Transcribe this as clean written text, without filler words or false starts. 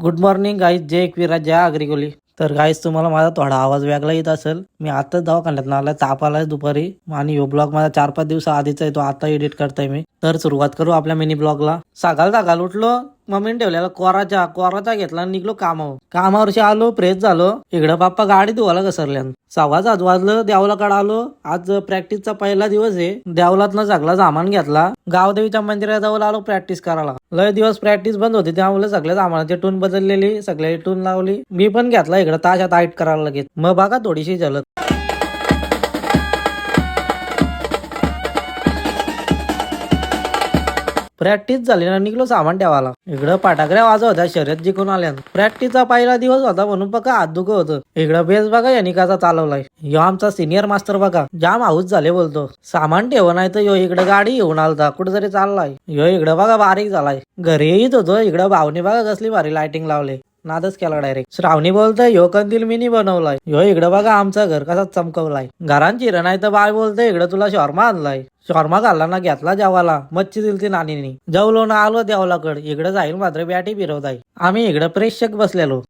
Good morning guys, जय एकविरा, जय आगरी. तर guys तुम्हाला माझा थोडा आवाज वेगळा येत असेल. मी आता दवाखान्यात आलाय, ताप आलाय दुपारी आणि यो ब्लॉग माझा 4-5 दिवस आधीचा आहे, तो आता एडिट करताय मी. तर सुरुवात करू आपल्या मिनी ब्लॉगला. सकाळ उठलो, मम्मीने ठेवलेला कोराचा घेतला आणि निघलो कामावरशी आलो, फ्रेश झालो. इकडं बाप्पा गाडी धुवायला घसरल्यान 6:15 वाजलं. देवलाकडे आलो. आज प्रॅक्टिसचा पहिला दिवस आहे. देवलातनं सगळा सामान घेतला, गावदेवीच्या मंदिराजवळ आलो प्रॅक्टिस करायला. लय दिवस प्रॅक्टिस बंद होती, त्यामुळे सगळ्या सामानाची टून बदललेली, सगळ्या टून लावली. मी पण घेतला इकडं ताशा टाईट करायला लगेच. मग बघा थोडीशी झलक. प्रॅक्टिस झाली ना, निघलो सामान ठेवायला. इकडं फटाकड्या वाजव होत्या, शर्यत जिंकून आल्या. प्रॅक्टिसचा पहिला दिवस होता म्हणून बघा हात दुखत होतं. इकडं बेस बघा यांनी कसा चालवलाय. यो आमचा सिनियर मास्टर बघा, जाम हाऊस झाले बोलतो. सामान ठेव नाही तर यो इकडे गाडी घेऊन आलता, कुठेतरी चाललाय. यो इकडं बघा बारीक झालाय. घरी येत होतो, इकडं भावने बघा कसली भारी लाइटिंग लावले, नादच केला डायरेक्ट. श्रावणी बोलतोय यो कंदील मिनी बनवलाय. यो इकडं बघा आमचं घर कसा चमकवलाय. घरांची नाही तर बाय बोलतोय इकडं तुला शॉर्मा आणलाय. शॉर्मा घालला ना, घेतला जेवाला. मच्छी दिलती नानीनी. जेवलो ना, आलो देवलाकडे. इकडे जाईल मात्र बॅटी फिरवताय. आम्ही इकडे प्रेक्षक बसलेलो.